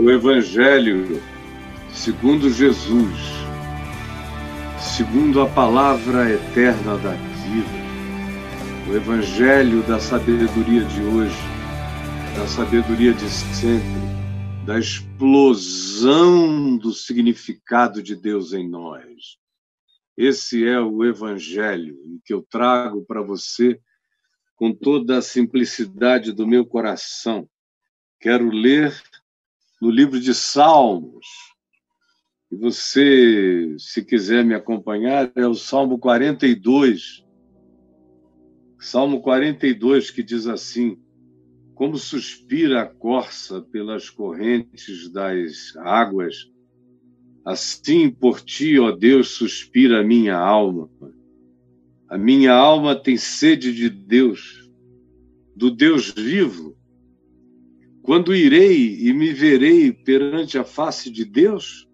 O Evangelho segundo Jesus, segundo a palavra eterna da vida, o Evangelho da sabedoria de hoje, da sabedoria de sempre, da explosão do significado de Deus em nós. Esse é o Evangelho que eu trago para você com toda a simplicidade do meu coração. Quero ler no livro de Salmos. E você, se quiser me acompanhar, é o Salmo 42. Salmo 42, que diz assim: como suspira a corça pelas correntes das águas, assim por ti, ó Deus, suspira a minha alma. A minha alma tem sede de Deus, do Deus vivo. Quando irei e me verei perante a face de Deus?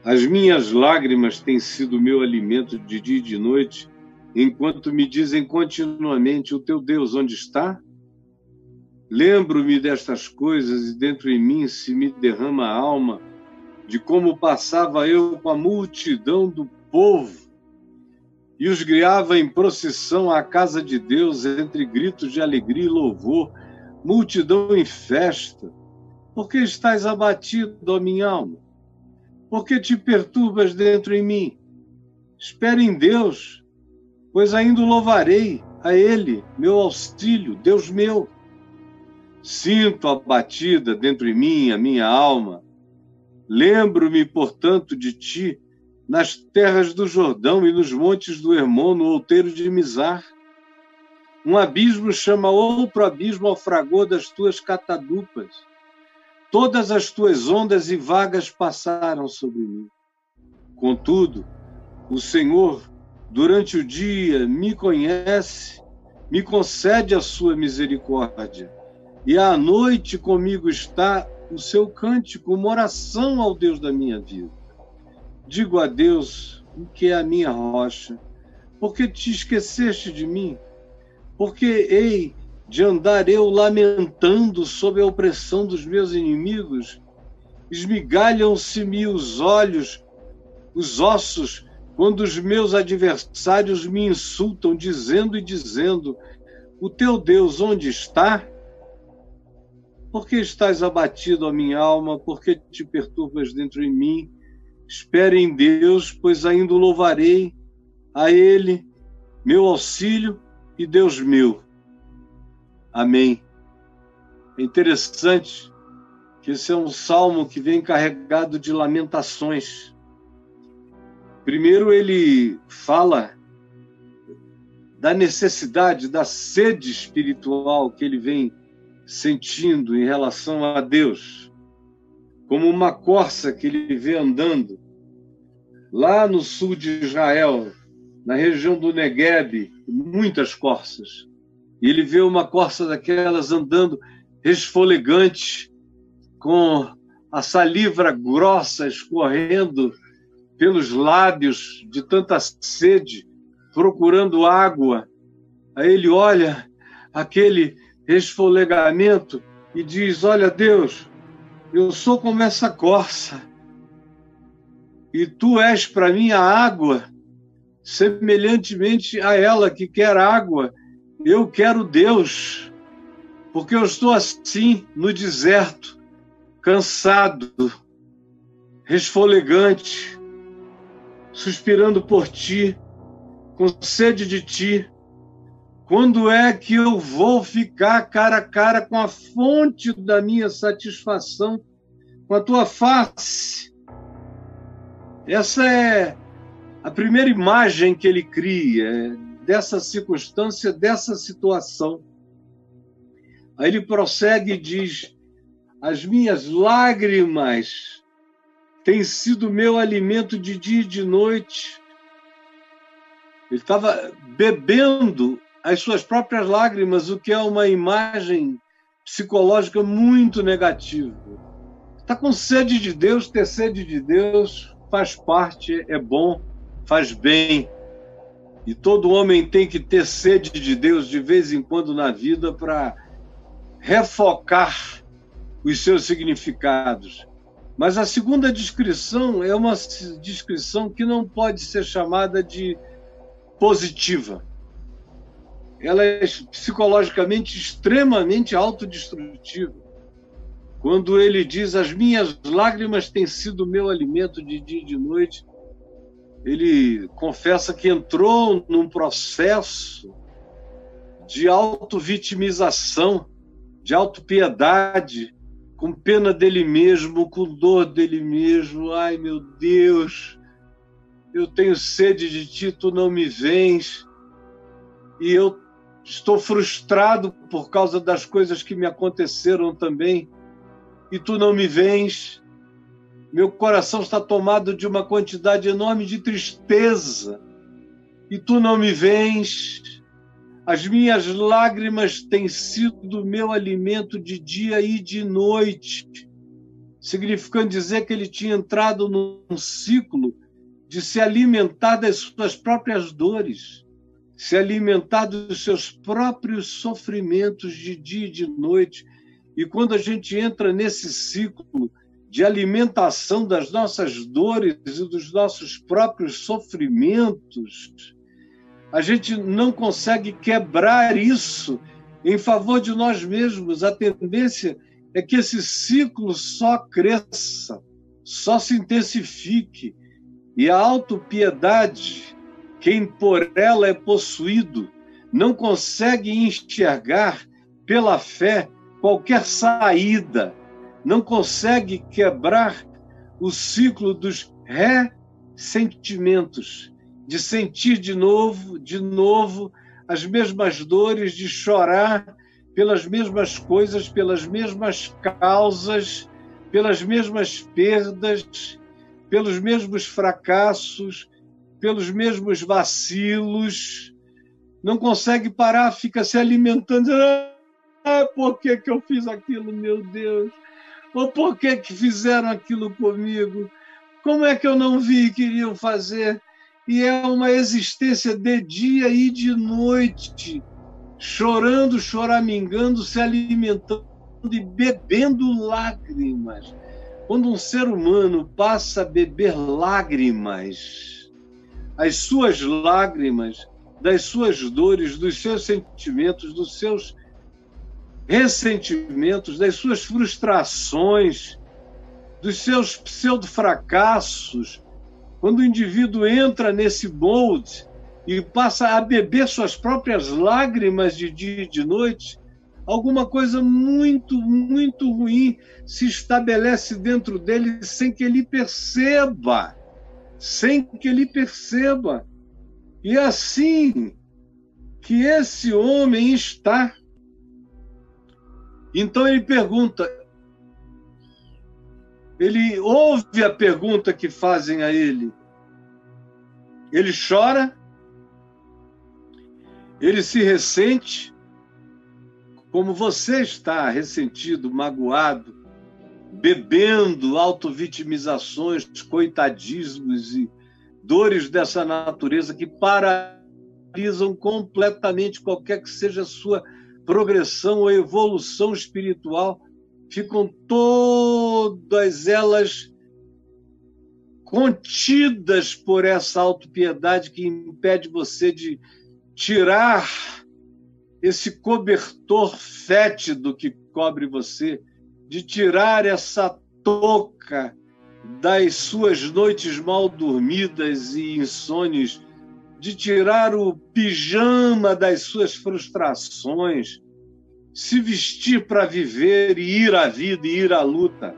As minhas lágrimas têm sido meu alimento de dia e de noite, enquanto me dizem continuamente: o teu Deus onde está? Lembro-me destas coisas e dentro em mim se me derrama a alma de como passava eu com a multidão do povo e os guiava em procissão à casa de Deus entre gritos de alegria e louvor, multidão em festa. Por que estás abatido, ó minha alma? Por que te perturbas dentro em mim? Espere em Deus, pois ainda o louvarei, a Ele, meu auxílio, Deus meu. Sinto abatida dentro em mim a minha alma. Lembro-me, portanto, de ti nas terras do Jordão e nos montes do Hermon, no outeiro de Mizar. Um abismo chama outro abismo ao fragor das tuas catadupas. Todas as tuas ondas e vagas passaram sobre mim. Contudo, o Senhor, durante o dia, me conhece, me concede a sua misericórdia. E à noite comigo está o seu cântico, uma oração ao Deus da minha vida. Digo a Deus, o que é a minha rocha, porque te esqueceste de mim? Porque hei de andar eu lamentando sob a opressão dos meus inimigos? Esmigalham-se-me os olhos, os ossos, quando os meus adversários me insultam, dizendo e dizendo: o teu Deus onde está? Por que estás abatido, ó minha alma? Por que te perturbas dentro em mim? Espere em Deus, pois ainda o louvarei, a Ele, meu auxílio e Deus meu. Amém. É interessante que esse é um salmo que vem carregado de lamentações. Primeiro, ele fala da necessidade, da sede espiritual que ele vem sentindo em relação a Deus, como uma corça que ele vê andando lá no sul de Israel, na região do Negueb, muitas corças. E ele vê uma corça daquelas andando resfolegante, com a saliva grossa escorrendo pelos lábios de tanta sede, procurando água. Aí ele olha aquele resfolegamento e diz: olha, Deus, eu sou como essa corça, e tu és para mim a água, semelhantemente a ela que quer água, eu quero Deus, porque eu estou assim no deserto, cansado, resfolegante, suspirando por ti, com sede de ti. Quando é que eu vou ficar cara a cara com a fonte da minha satisfação, com a tua face? Essa é a primeira imagem que ele cria dessa circunstância, dessa situação. Aí ele prossegue e diz: as minhas lágrimas têm sido meu alimento de dia e de noite. Ele estava bebendo as suas próprias lágrimas, o que é uma imagem psicológica muito negativa. Está com sede de Deus, ter sede de Deus faz parte, é bom, faz bem. E todo homem tem que ter sede de Deus de vez em quando na vida para refocar os seus significados. Mas a segunda descrição é uma descrição que não pode ser chamada de positiva. Ela é psicologicamente extremamente autodestrutiva. Quando ele diz: as minhas lágrimas têm sido meu alimento de dia e de noite, ele confessa que entrou num processo de autovitimização, de autopiedade, com pena dele mesmo, com dor dele mesmo. Ai, meu Deus, eu tenho sede de ti, tu não me vens, e eu estou frustrado por causa das coisas que me aconteceram também, e tu não me vens. Meu coração está tomado de uma quantidade enorme de tristeza, e tu não me vens. As minhas lágrimas têm sido meu alimento de dia e de noite, significando dizer que ele tinha entrado num ciclo de se alimentar das suas próprias dores, se alimentar dos seus próprios sofrimentos de dia e de noite. E quando a gente entra nesse ciclo de alimentação das nossas dores e dos nossos próprios sofrimentos, a gente não consegue quebrar isso em favor de nós mesmos. A tendência é que esse ciclo só cresça, só se intensifique. E a autopiedade, quem por ela é possuído, não consegue enxergar pela fé qualquer saída, não consegue quebrar o ciclo dos ressentimentos, de sentir de novo as mesmas dores, de chorar pelas mesmas coisas, pelas mesmas causas, pelas mesmas perdas, pelos mesmos fracassos, pelos mesmos vacilos. Não consegue parar, fica se alimentando. Por que eu fiz aquilo, meu Deus? Ou por que fizeram aquilo comigo? Como é que eu não vi que iriam fazer? E é uma existência de dia e de noite, chorando, choramingando, se alimentando e bebendo lágrimas. Quando um ser humano passa a beber lágrimas, as suas lágrimas, das suas dores, dos seus sentimentos, dos seus ressentimentos, das suas frustrações, dos seus pseudo-fracassos, quando o indivíduo entra nesse molde e passa a beber suas próprias lágrimas de dia e de noite, alguma coisa muito, muito ruim se estabelece dentro dele sem que ele perceba. Sem que ele perceba. E é assim que esse homem está. Então ele pergunta, ele ouve a pergunta que fazem a ele. Ele chora, ele se ressente, como você está ressentido, magoado, bebendo autovitimizações, coitadismos e dores dessa natureza que paralisam completamente qualquer que seja a sua progressão ou evolução espiritual. Ficam todas elas contidas por essa autopiedade que impede você de tirar esse cobertor fétido que cobre você, de tirar essa touca das suas noites mal dormidas e insônias, de tirar o pijama das suas frustrações, se vestir para viver e ir à vida e ir à luta.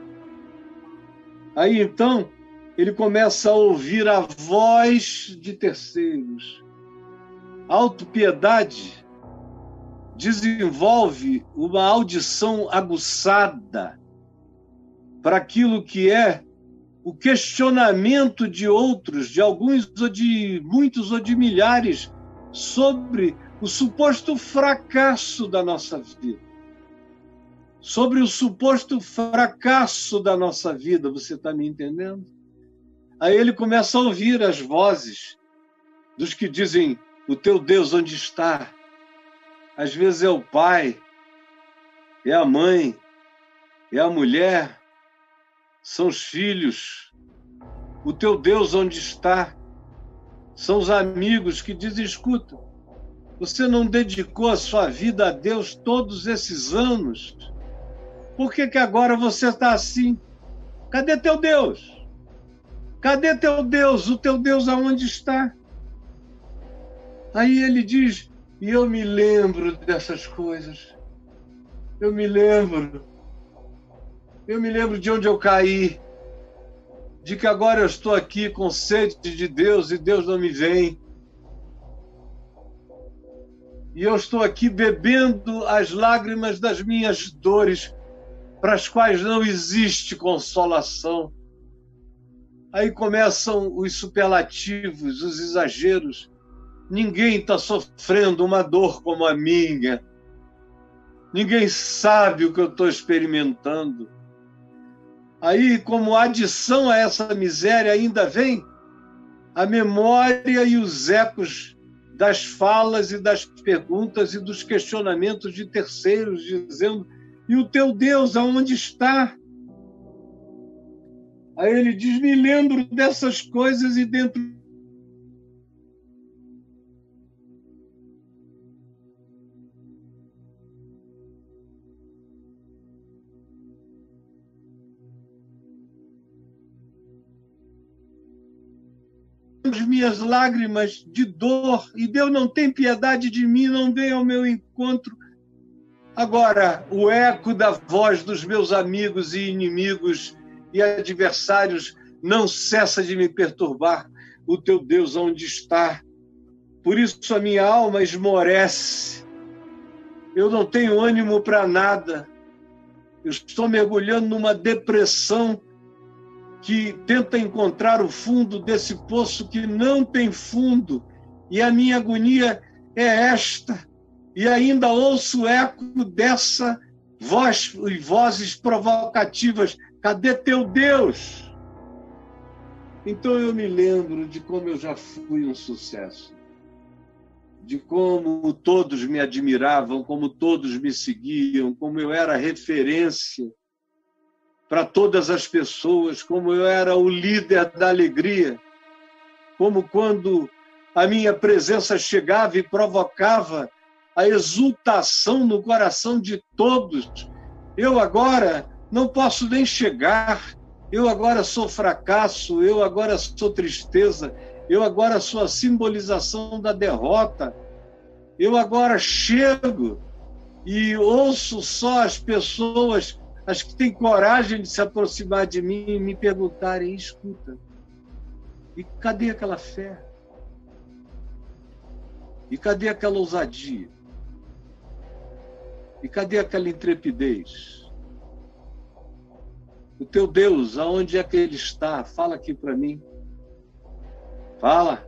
Aí então ele começa a ouvir a voz de terceiros. A autopiedade desenvolve uma audição aguçada para aquilo que é o questionamento de outros, de alguns ou de muitos ou de milhares, sobre o suposto fracasso da nossa vida. Sobre o suposto fracasso da nossa vida, você está me entendendo? Aí ele começa a ouvir as vozes dos que dizem: o teu Deus onde está? Às vezes é o pai, é a mãe, é a mulher, são os filhos. O teu Deus onde está? São os amigos que dizem, escuta, você não dedicou a sua vida a Deus todos esses anos? Por que que agora você está assim? Cadê teu Deus? Cadê teu Deus? O teu Deus aonde está? Aí ele diz, e eu me lembro dessas coisas. Eu me lembro de onde eu caí, de que agora eu estou aqui com sede de Deus e Deus não me vem. E eu estou aqui bebendo as lágrimas das minhas dores, para as quais não existe consolação. Aí começam os superlativos, os exageros. Ninguém está sofrendo uma dor como a minha. Ninguém sabe o que eu estou experimentando. Aí, como adição a essa miséria, ainda vem a memória e os ecos das falas e das perguntas e dos questionamentos de terceiros, dizendo, e o teu Deus aonde está? Aí ele diz, me lembro dessas coisas e dentro as minhas lágrimas de dor, e Deus não tem piedade de mim, não vem ao meu encontro. Agora, o eco da voz dos meus amigos e inimigos e adversários não cessa de me perturbar. O teu Deus onde está? Por isso a minha alma esmorece. Eu não tenho ânimo para nada. Eu estou mergulhando numa depressão que tenta encontrar o fundo desse poço que não tem fundo. E a minha agonia é esta. E ainda ouço o eco dessa voz e vozes provocativas. Cadê teu Deus? Então eu me lembro de como eu já fui um sucesso. De como todos me admiravam, como todos me seguiam, como eu era referência para todas as pessoas, como eu era o líder da alegria, como quando a minha presença chegava e provocava a exultação no coração de todos. Eu agora não posso nem chegar, eu agora sou fracasso, eu agora sou tristeza, eu agora sou a simbolização da derrota, eu agora chego e ouço só as pessoas, as que têm coragem de se aproximar de mim e me perguntarem, escuta, e cadê aquela fé? E cadê aquela ousadia? E cadê aquela intrepidez? O teu Deus, aonde é que ele está? Fala aqui para mim. Fala.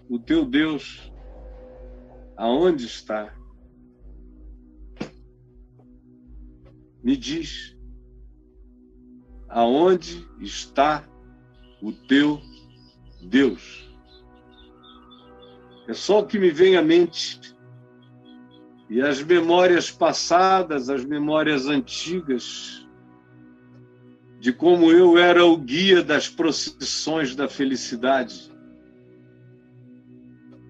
O teu Deus, aonde está? Me diz, aonde está o teu Deus? É só o que me vem à mente. E as memórias passadas, as memórias antigas, de como eu era o guia das procissões da felicidade,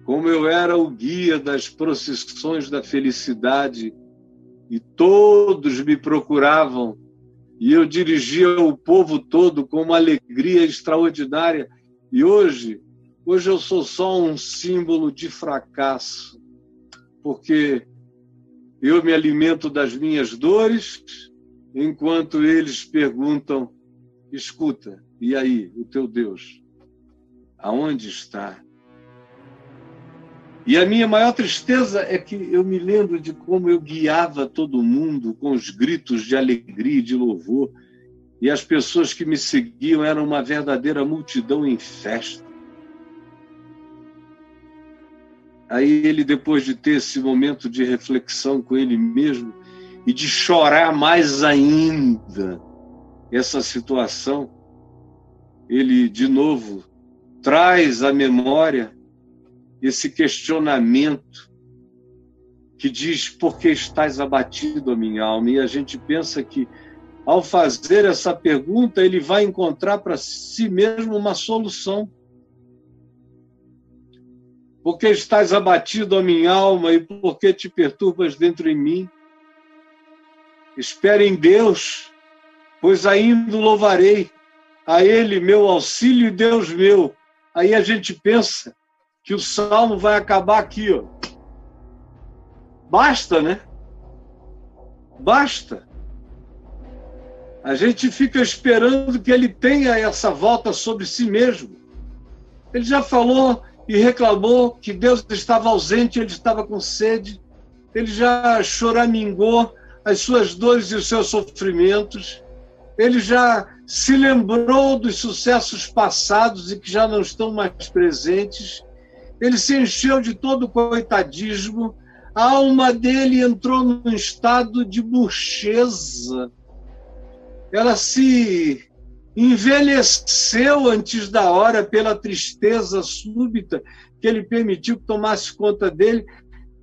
como eu era o guia das procissões da felicidade, e todos me procuravam, e eu dirigia o povo todo com uma alegria extraordinária. E hoje eu sou só um símbolo de fracasso, porque eu me alimento das minhas dores, enquanto eles perguntam, escuta, e aí, o teu Deus, aonde está? E a minha maior tristeza é que eu me lembro de como eu guiava todo mundo com os gritos de alegria e de louvor, e as pessoas que me seguiam eram uma verdadeira multidão em festa. Aí ele, depois de ter esse momento de reflexão com ele mesmo e de chorar mais ainda essa situação, ele, de novo, traz à memória esse questionamento que diz, por que estás abatido, a minha alma? E a gente pensa que ao fazer essa pergunta, ele vai encontrar para si mesmo uma solução. Por que estás abatido, ó minha alma, e por que te perturbas dentro em mim? Espere em Deus, pois ainda o louvarei. A Ele, meu auxílio e Deus meu. Aí a gente pensa que o salmo vai acabar aqui, ó. Basta, né? Basta. A gente fica esperando que ele tenha essa volta sobre si mesmo. Ele já falou e reclamou que Deus estava ausente, ele estava com sede. Ele já choramingou as suas dores e os seus sofrimentos. Ele já se lembrou dos sucessos passados e que já não estão mais presentes. Ele se encheu de todo o coitadismo. A alma dele entrou num estado de murcheza. Ela se envelheceu antes da hora pela tristeza súbita que ele permitiu que tomasse conta dele.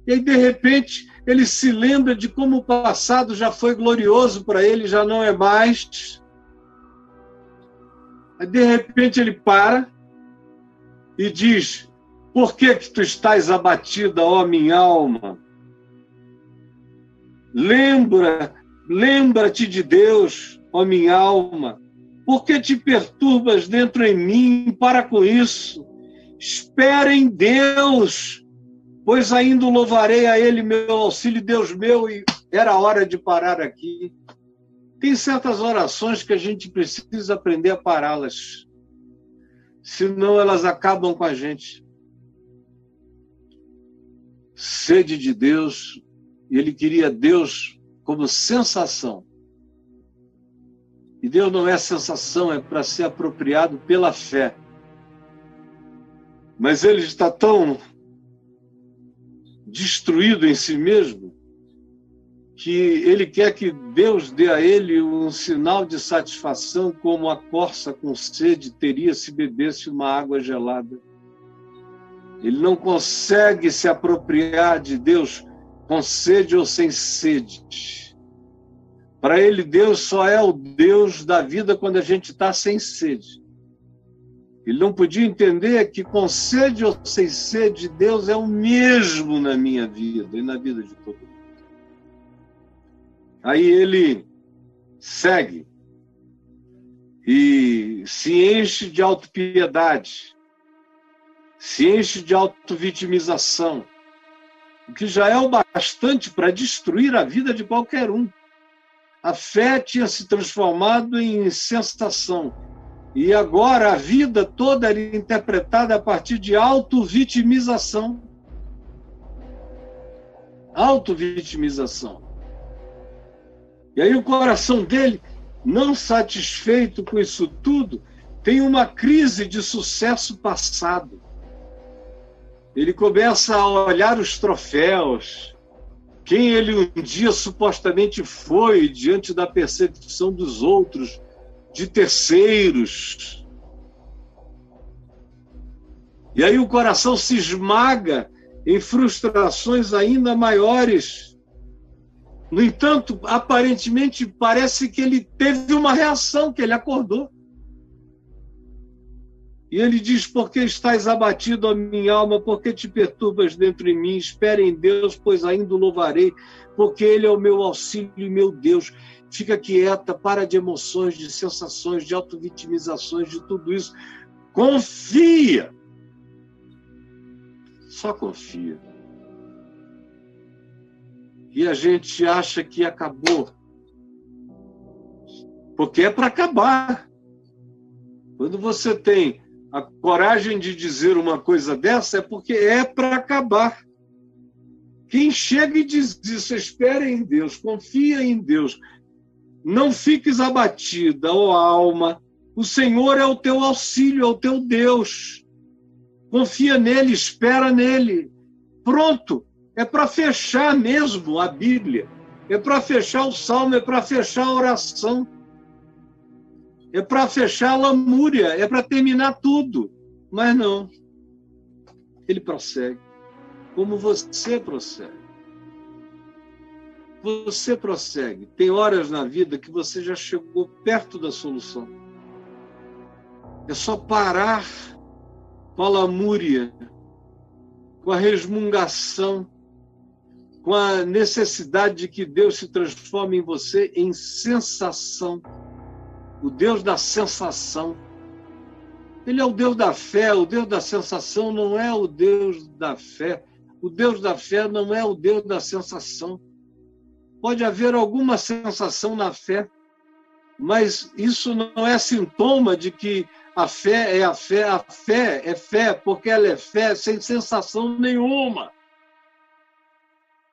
E aí, de repente, ele se lembra de como o passado já foi glorioso para ele, já não é mais. Aí, de repente, ele para e diz: por que tu estás abatida, ó minha alma? Lembra-te de Deus, ó minha alma. Por que te perturbas dentro em mim? Para com isso. Espera em Deus, pois ainda o louvarei a Ele, meu auxílio, Deus meu. E era hora de parar aqui. Tem certas orações que a gente precisa aprender a pará-las, senão elas acabam com a gente. Sede de Deus, e ele queria Deus como sensação. E Deus não é sensação, é para ser apropriado pela fé. Mas ele está tão destruído em si mesmo que ele quer que Deus dê a ele um sinal de satisfação, como a corça com sede teria se bebesse uma água gelada. Ele não consegue se apropriar de Deus com sede ou sem sede. Para ele, Deus só é o Deus da vida quando a gente está sem sede. Ele não podia entender que com sede ou sem sede, Deus é o mesmo na minha vida e na vida de todo mundo. Aí ele segue e se enche de autopiedade, se enche de autovitimização, o que já é o bastante para destruir a vida de qualquer um. A fé tinha se transformado em sensação, e agora a vida toda era interpretada a partir de autovitimização. Autovitimização. E aí o coração dele, não satisfeito com isso tudo, tem uma crise de sucesso passado. Ele começa a olhar os troféus, quem ele um dia supostamente foi diante da percepção dos outros, de terceiros. E aí o coração se esmaga em frustrações ainda maiores. No entanto, aparentemente, parece que ele teve uma reação, que ele acordou. E ele diz: por que estás abatido, ó minha alma? Por que te perturbas dentro de mim? Espere em Deus, pois ainda o louvarei, porque Ele é o meu auxílio e meu Deus. Fica quieta, para de emoções, de sensações, de autovitimizações, de tudo isso. Confia. Só confia. E a gente acha que acabou. Porque é para acabar. Quando você tem a coragem de dizer uma coisa dessa, é porque é para acabar. Quem chega e diz isso, espere em Deus, confia em Deus. Não fiques abatida, ó alma. O Senhor é o teu auxílio, é o teu Deus. Confia nele, espera nele. Pronto. É para fechar mesmo a Bíblia. É para fechar o Salmo, é para fechar a oração. É para fechar a lamúria, é para terminar tudo. Mas não. Ele prossegue. Como você prossegue. você prossegue. Tem horas na vida que você já chegou perto da solução. É só parar com a lamúria, com a resmungação, com a necessidade de que Deus se transforme em você em sensação. O Deus da sensação. Ele é o Deus da fé, o Deus da sensação não é o Deus da fé. O Deus da fé não é o Deus da sensação. Pode haver alguma sensação na fé, mas isso não é sintoma de que a fé é a fé. A fé é fé porque ela é fé sem sensação nenhuma.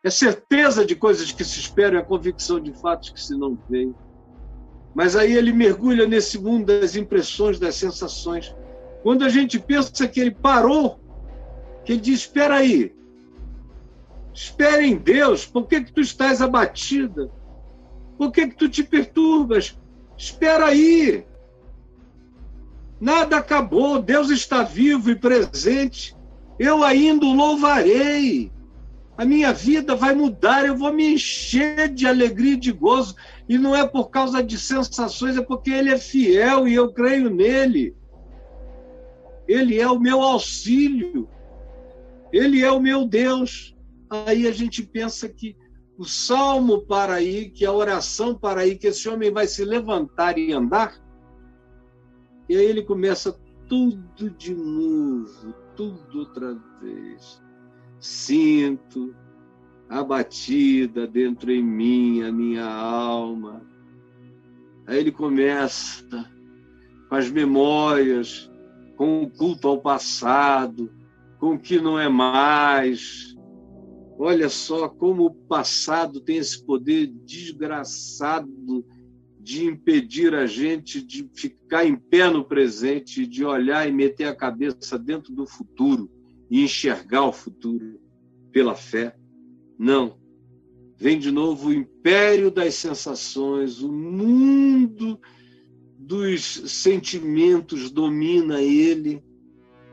É certeza de coisas que se esperam, é a convicção de fatos que se não veem. Mas aí ele mergulha nesse mundo das impressões, das sensações. Quando a gente pensa que ele parou, que ele diz, espera aí, espera em Deus, por que tu estás abatida? Por que tu te perturbas? Espera aí. Nada acabou, Deus está vivo e presente. Eu ainda o louvarei. A minha vida vai mudar, eu vou me encher de alegria e de gozo. E não é por causa de sensações, é porque Ele é fiel e eu creio nele. Ele é o meu auxílio. Ele é o meu Deus. Aí a gente pensa que o salmo para aí, que a oração para aí, que esse homem vai se levantar e andar, e aí ele começa tudo de novo, tudo outra vez. Sinto a batida dentro em mim, a minha alma. Aí ele começa com as memórias, com o culto ao passado, com o que não é mais. Olha só como o passado tem esse poder desgraçado de impedir a gente de ficar em pé no presente, de olhar e meter a cabeça dentro do futuro e enxergar o futuro pela fé. Não. Vem de novo o império das sensações, o mundo dos sentimentos domina ele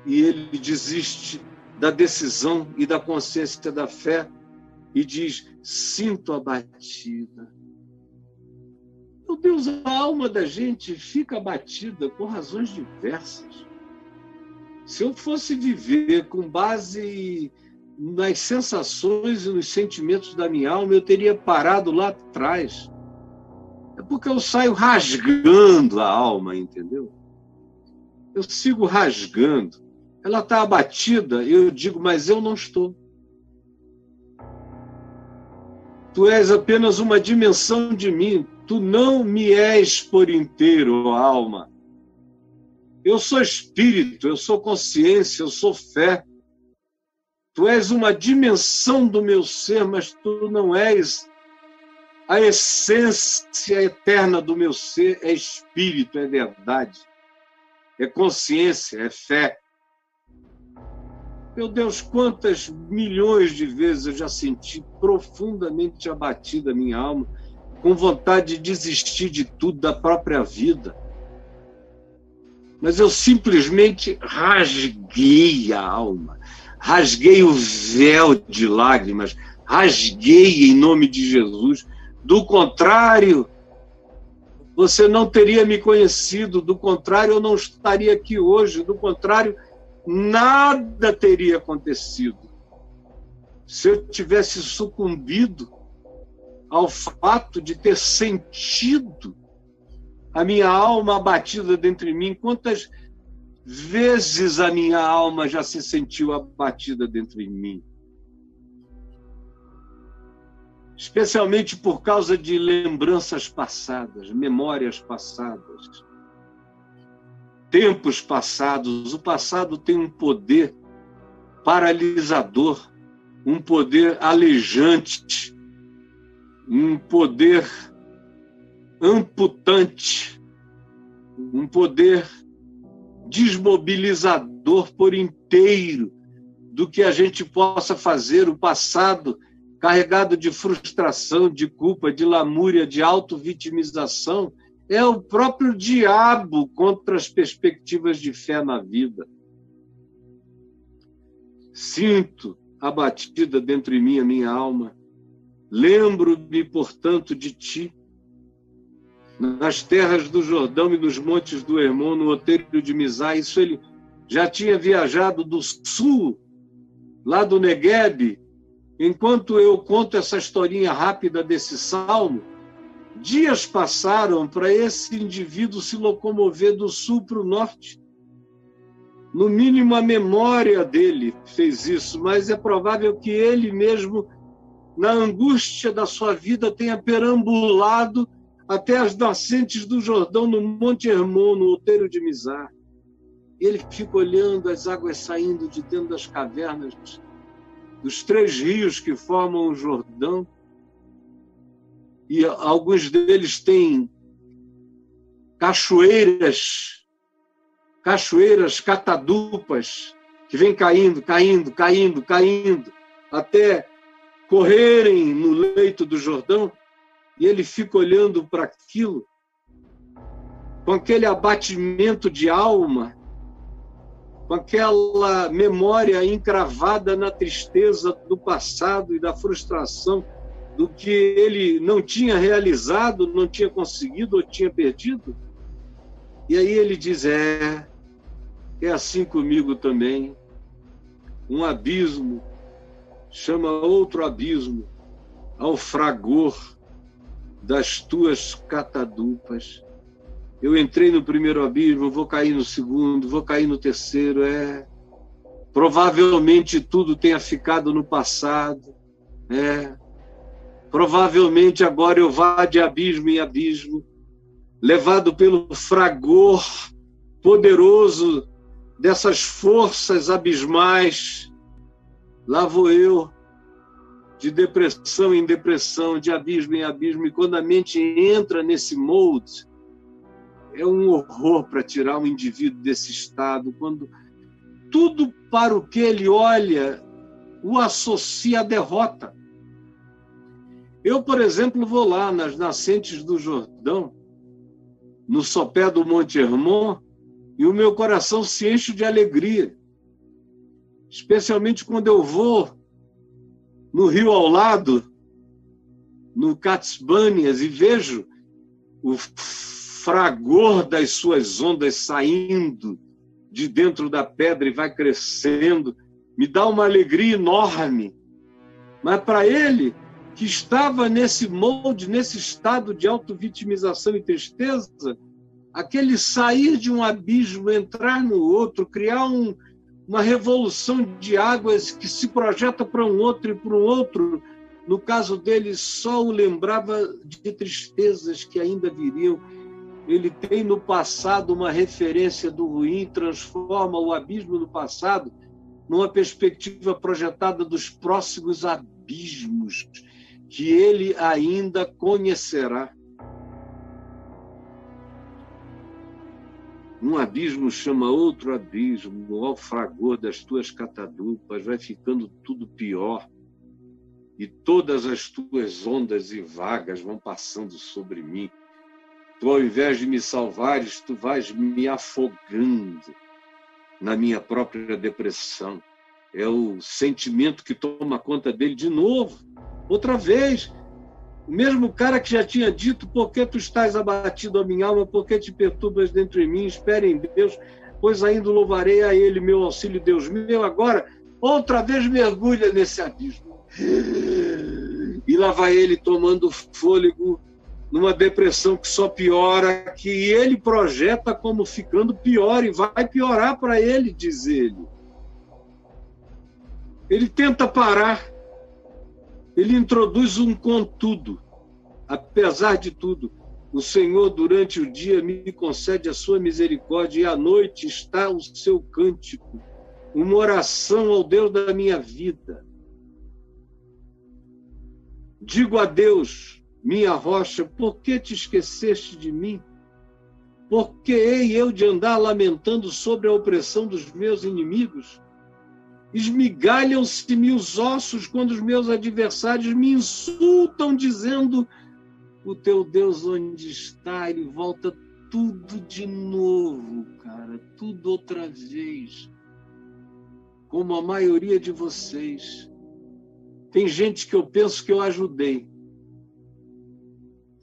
e ele desiste da decisão e da consciência da fé e diz, sinto a batida. Meu Deus, a alma da gente fica abatida por razões diversas. Se eu fosse viver com base nas sensações e nos sentimentos da minha alma, eu teria parado lá atrás. É porque eu saio rasgando a alma, entendeu? Eu sigo rasgando. Ela está abatida, eu digo, mas eu não estou. Tu és apenas uma dimensão de mim. Tu não me és por inteiro, ó alma. Eu sou espírito, eu sou consciência, eu sou fé. Tu és uma dimensão do meu ser, mas tu não és a essência eterna do meu ser. É espírito, é verdade, é consciência, é fé. Meu Deus, quantas milhões de vezes eu já senti profundamente abatida a minha alma, com vontade de desistir de tudo, da própria vida. Mas eu simplesmente rasguei a alma, rasguei o véu de lágrimas, rasguei em nome de Jesus. Do contrário, você não teria me conhecido, do contrário, eu não estaria aqui hoje, do contrário, nada teria acontecido. Se eu tivesse sucumbido ao fato de ter sentido a minha alma abatida dentro de mim, quantas vezes a minha alma já se sentiu abatida dentro de mim? Especialmente por causa de lembranças passadas, memórias passadas, tempos passados. O passado tem um poder paralisador, um poder alejante, um poder amputante, um poder desmobilizador por inteiro do que a gente possa fazer. O passado carregado de frustração, de culpa, de lamúria, de auto-vitimização, é o próprio diabo contra as perspectivas de fé na vida. Sinto abatida dentro de mim a minha alma Lembro-me, portanto, de ti, nas terras do Jordão e nos montes do Hermon, no outeiro de Mizar. Isso ele já tinha viajado do sul, lá do Negueb. Enquanto eu conto essa historinha rápida desse salmo, dias passaram para esse indivíduo se locomover do sul para o norte. No mínimo, a memória dele fez isso, mas é provável que ele mesmo, na angústia da sua vida, tenha perambulado até as nascentes do Jordão, no Monte Hermon, no outeiro de Mizar. Ele fica olhando as águas saindo de dentro das cavernas dos 3 rios que formam o Jordão, e alguns deles têm cachoeiras catadupas, que vêm caindo, até correrem no leito do Jordão, e ele fica olhando para aquilo com aquele abatimento de alma, com aquela memória encravada na tristeza do passado e da frustração do que ele não tinha realizado, não tinha conseguido ou tinha perdido. E aí ele diz, é assim comigo também. Um abismo chama outro abismo ao fragor das tuas catadupas. Eu entrei no primeiro abismo, vou cair no segundo, vou cair no terceiro. Provavelmente tudo tenha ficado no passado. Provavelmente agora eu vá de abismo em abismo, levado pelo fragor poderoso dessas forças abismais. Lá vou eu, de depressão em depressão, de abismo em abismo, e quando a mente entra nesse molde, é um horror para tirar um indivíduo desse estado, quando tudo para o que ele olha o associa à derrota. Eu, por exemplo, vou lá nas nascentes do Jordão, no sopé do Monte Hermon, e o meu coração se enche de alegria, especialmente quando eu vou no rio ao lado, no Catsbanias, e vejo o fragor das suas ondas saindo de dentro da pedra e vai crescendo, me dá uma alegria enorme. Mas para ele, que estava nesse molde, nesse estado de autovitimização e tristeza, aquele sair de um abismo, entrar no outro, criar uma revolução de águas que se projeta para um outro e para um outro, no caso dele, só o lembrava de tristezas que ainda viriam. Ele tem no passado uma referência do ruim, transforma o abismo no passado numa perspectiva projetada dos próximos abismos que ele ainda conhecerá. Um abismo chama outro abismo, ao fragor das tuas catadupas, vai ficando tudo pior, e todas as tuas ondas e vagas vão passando sobre mim. Tu, ao invés de me salvares, tu vais me afogando na minha própria depressão. É o sentimento que toma conta dele de novo, outra vez. O mesmo cara que já tinha dito, por que tu estás abatido, a minha alma, por que te perturbas dentro de mim? Espere em Deus, pois ainda louvarei a Ele, meu auxílio, Deus meu. Agora, outra vez mergulha nesse abismo. E lá vai ele tomando fôlego, numa depressão que só piora, que ele projeta como ficando pior, e vai piorar para ele, diz ele. Ele tenta parar, ele introduz um contudo. Apesar de tudo, o Senhor durante o dia me concede a sua misericórdia, e à noite está o seu cântico, uma oração ao Deus da minha vida. Digo a Deus, minha rocha, por que te esqueceste de mim? Por que hei eu de andar lamentando sobre a opressão dos meus inimigos? Esmigalham-se-me os ossos quando os meus adversários me insultam, dizendo, o teu Deus onde está? Ele volta tudo de novo, cara, tudo outra vez. Como a maioria de vocês. Tem gente que eu penso que eu ajudei.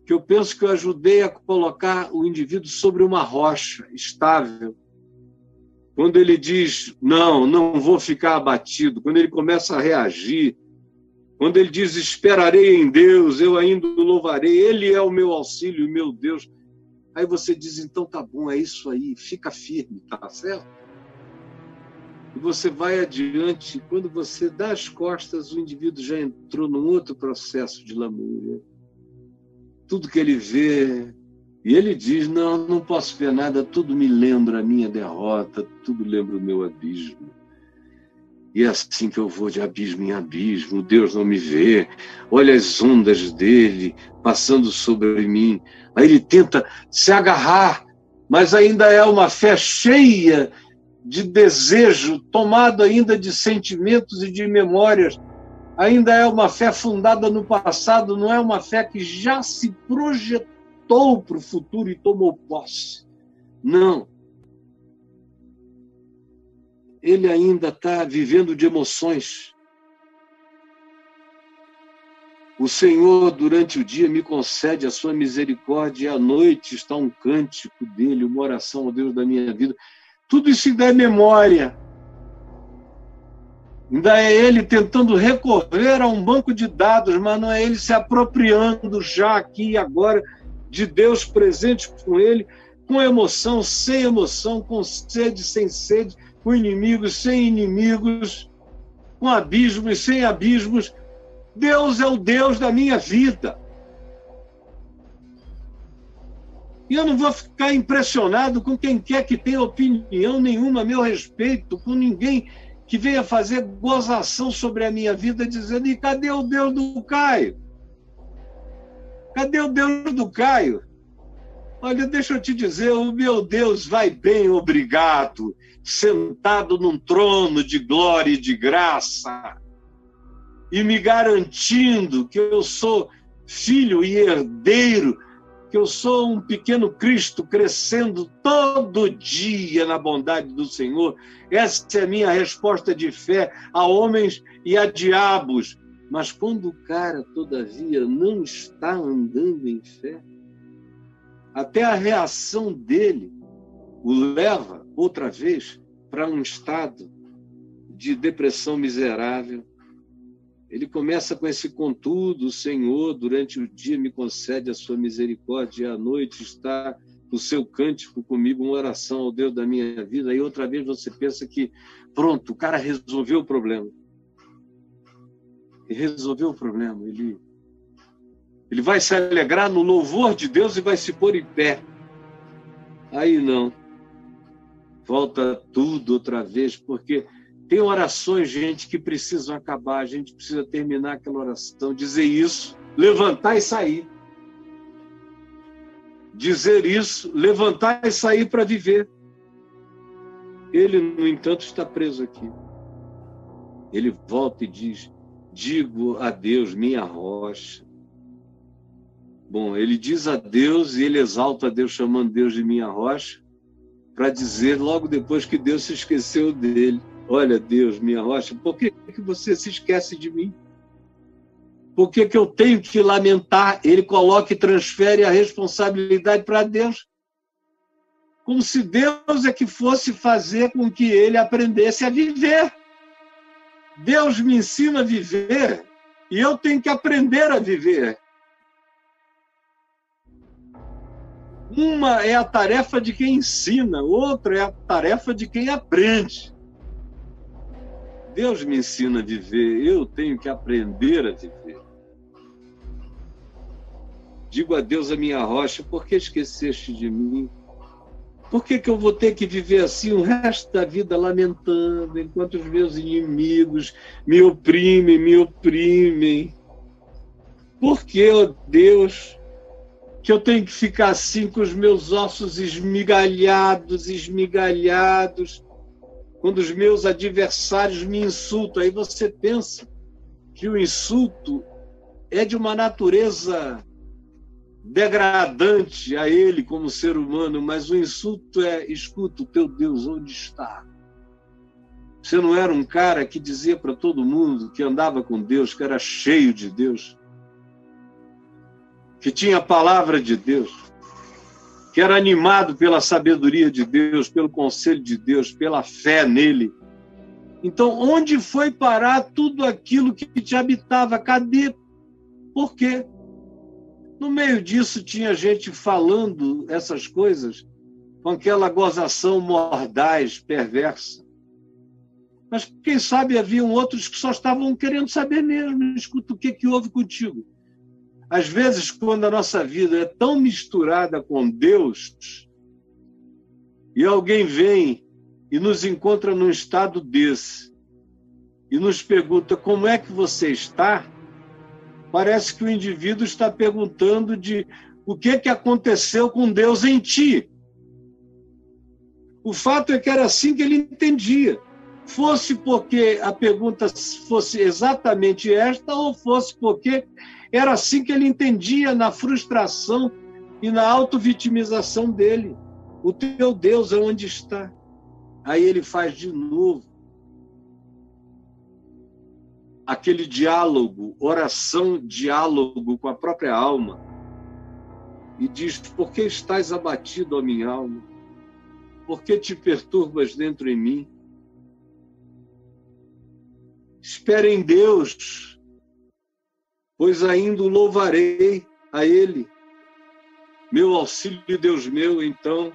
Que eu penso que eu ajudei a colocar o indivíduo sobre uma rocha estável. Quando ele diz, não vou ficar abatido. Quando ele começa a reagir. Quando ele diz, esperarei em Deus, eu ainda o louvarei. Ele é o meu auxílio, o meu Deus. Aí você diz, então tá bom, é isso aí. Fica firme, tá certo? E você vai adiante. Quando você dá as costas, o indivíduo já entrou num outro processo de lamúria. Tudo que ele vê, e ele diz, não posso ver nada, tudo me lembra a minha derrota, tudo lembra o meu abismo. E é assim que eu vou de abismo em abismo, Deus não me vê, olha as ondas dele passando sobre mim. Aí ele tenta se agarrar, mas ainda é uma fé cheia de desejo, tomado ainda de sentimentos e de memórias. Ainda é uma fé fundada no passado, não é uma fé que já se projetou para o futuro e tomou posse. Não. Ele ainda está vivendo de emoções. O Senhor, durante o dia, me concede a sua misericórdia, e à noite está um cântico dele, uma oração ao Deus da minha vida. Tudo isso ainda é memória. Ainda é ele tentando recorrer a um banco de dados, mas não é ele se apropriando já aqui e agora de Deus presente com ele, com emoção, sem emoção, com sede, sem sede, com inimigos, sem inimigos, com abismos, sem abismos. Deus é o Deus da minha vida. E eu não vou ficar impressionado com quem quer que tenha opinião nenhuma a meu respeito, com ninguém que venha fazer gozação sobre a minha vida, dizendo, e cadê o Deus do Caio? Cadê o Deus do Caio? Olha, deixa eu te dizer, o meu Deus vai bem, obrigado, sentado num trono de glória e de graça, e me garantindo que eu sou filho e herdeiro, que eu sou um pequeno Cristo crescendo todo dia na bondade do Senhor. Essa é a minha resposta de fé a homens e a diabos. Mas quando o cara, todavia, não está andando em fé, até a reação dele o leva, outra vez, para um estado de depressão miserável. Ele começa com esse contudo, o Senhor, durante o dia me concede a sua misericórdia, e à noite está o seu cântico comigo, uma oração ao Deus da minha vida. Aí outra vez você pensa que, pronto, o cara resolveu o problema. E resolveu o problema. Ele vai se alegrar no louvor de Deus e vai se pôr em pé. Aí não. Volta tudo outra vez, porque tem orações, gente, que precisam acabar. A gente precisa terminar aquela oração, dizer isso, levantar e sair. Dizer isso, levantar e sair para viver. Ele, no entanto, está preso aqui. Ele volta e diz, digo a Deus, minha rocha. Bom, ele diz a Deus e ele exalta a Deus, chamando Deus de minha rocha, para dizer logo depois que Deus se esqueceu dele. Olha, Deus, minha rocha, por que você se esquece de mim? Por que eu tenho que lamentar? Ele coloca e transfere a responsabilidade para Deus. Como se Deus é que fosse fazer com que ele aprendesse a viver. Deus me ensina a viver e eu tenho que aprender a viver. Uma é a tarefa de quem ensina, outra é a tarefa de quem aprende. Deus me ensina a viver, eu tenho que aprender a viver. Digo a Deus, a minha rocha, por que esqueceste de mim? Por que eu vou ter que viver assim o resto da vida lamentando, enquanto os meus inimigos me oprimem? Por que, ó Deus, que eu tenho que ficar assim com os meus ossos esmigalhados, quando os meus adversários me insultam? Aí você pensa que o insulto é de uma natureza degradante a ele como ser humano, mas o insulto é, escuta, o teu Deus onde está? Você não era um cara que dizia para todo mundo que andava com Deus, que era cheio de Deus, que tinha a palavra de Deus, que era animado pela sabedoria de Deus, pelo conselho de Deus, pela fé nele. Então, onde foi parar tudo aquilo que te habitava? Cadê? Por quê? No meio disso tinha gente falando essas coisas com aquela gozação mordaz, perversa. Mas, quem sabe, haviam outros que só estavam querendo saber mesmo. Escuta, o que houve contigo? Às vezes, quando a nossa vida é tão misturada com Deus, e alguém vem e nos encontra num estado desse, e nos pergunta como é que você está, parece que o indivíduo está perguntando de o que aconteceu com Deus em ti. O fato é que era assim que ele entendia. Fosse porque a pergunta fosse exatamente esta, ou fosse porque era assim que ele entendia na frustração e na autovitimização dele. O teu Deus é onde está. Aí ele faz de novo aquele diálogo, oração, diálogo com a própria alma. E diz, por que estás abatido, ó minha alma? Por que te perturbas dentro em mim? Espere em Deus, pois ainda o louvarei a Ele. Meu auxílio, Deus meu, então.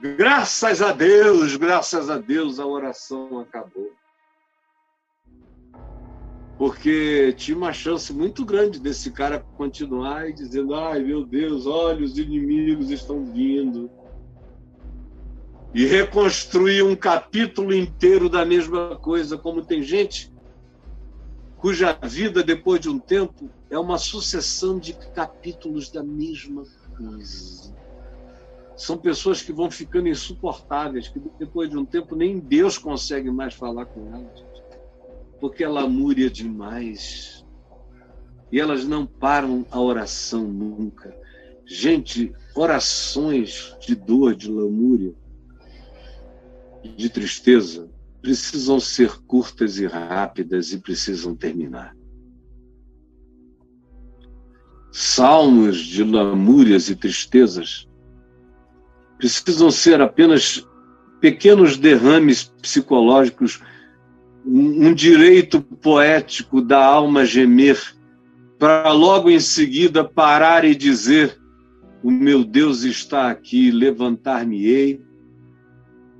Graças a Deus, a oração acabou. Porque tinha uma chance muito grande desse cara continuar e dizendo, ai meu Deus, olha, os inimigos estão vindo. E reconstruir um capítulo inteiro da mesma coisa, como tem gente cuja vida, depois de um tempo, é uma sucessão de capítulos da mesma coisa. São pessoas que vão ficando insuportáveis, que depois de um tempo nem Deus consegue mais falar com elas, porque é lamúria demais. E elas não param a oração nunca. Gente, orações de dor, de lamúria, de tristeza, precisam ser curtas e rápidas e precisam terminar. Salmos de lamúrias e tristezas precisam ser apenas pequenos derrames psicológicos, um direito poético da alma gemer, para logo em seguida parar e dizer, o meu Deus está aqui, levantar-me-ei,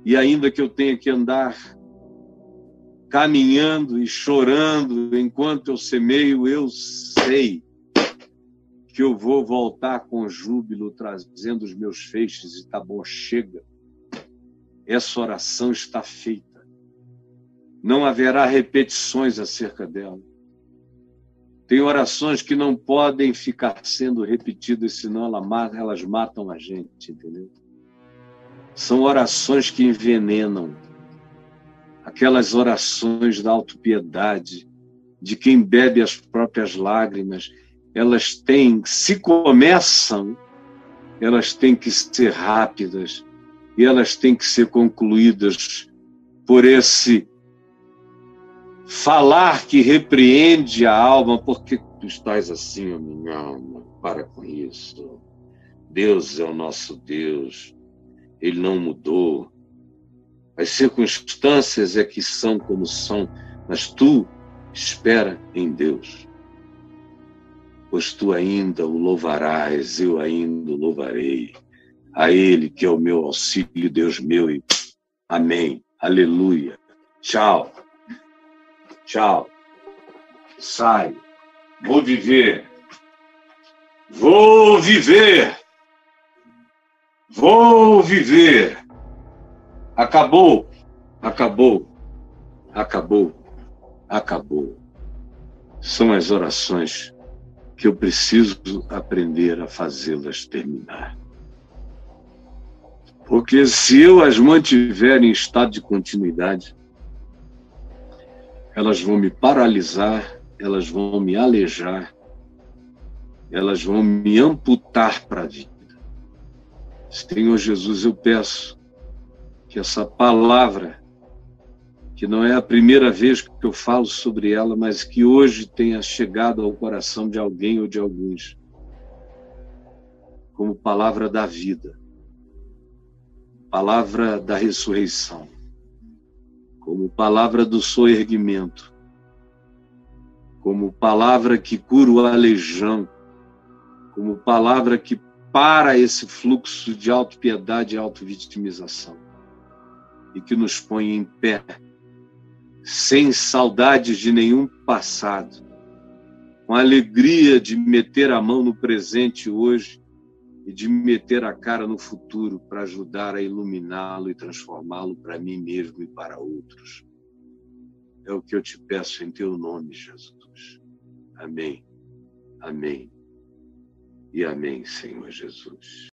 e ainda que eu tenha que andar caminhando e chorando enquanto eu semeio, eu sei que eu vou voltar com júbilo, trazendo os meus feixes, e tá bom, chega. Essa oração está feita. Não haverá repetições acerca dela. Tem orações que não podem ficar sendo repetidas, senão elas matam a gente, entendeu? São orações que envenenam. Aquelas orações da autopiedade, de quem bebe as próprias lágrimas, elas têm, se começam, elas têm que ser rápidas e elas têm que ser concluídas por esse falar que repreende a alma. Por que tu estás assim, ó minha alma? Para com isso. Deus é o nosso Deus. Ele não mudou. As circunstâncias é que são como são, mas tu espera em Deus. Pois tu ainda o louvarás, eu ainda o louvarei. A Ele que é o meu auxílio, Deus meu. E amém. Aleluia. Tchau. Tchau. Saio. Vou viver. Vou viver. Vou viver. Acabou. Acabou. Acabou. Acabou. São as orações que eu preciso aprender a fazê-las terminar. Porque se eu as mantiver em estado de continuidade, elas vão me paralisar, elas vão me alejar, elas vão me amputar para a vida. Senhor Jesus, eu peço que essa palavra que não é a primeira vez que eu falo sobre ela, mas que hoje tenha chegado ao coração de alguém ou de alguns, como palavra da vida, palavra da ressurreição, como palavra do soerguimento, como palavra que cura o aleijão, como palavra que para esse fluxo de autopiedade e autovitimização, e que nos põe em pé, sem saudades de nenhum passado, com a alegria de meter a mão no presente hoje e de meter a cara no futuro para ajudar a iluminá-lo e transformá-lo para mim mesmo e para outros. É o que eu te peço em teu nome, Jesus. Amém, amém e amém, Senhor Jesus.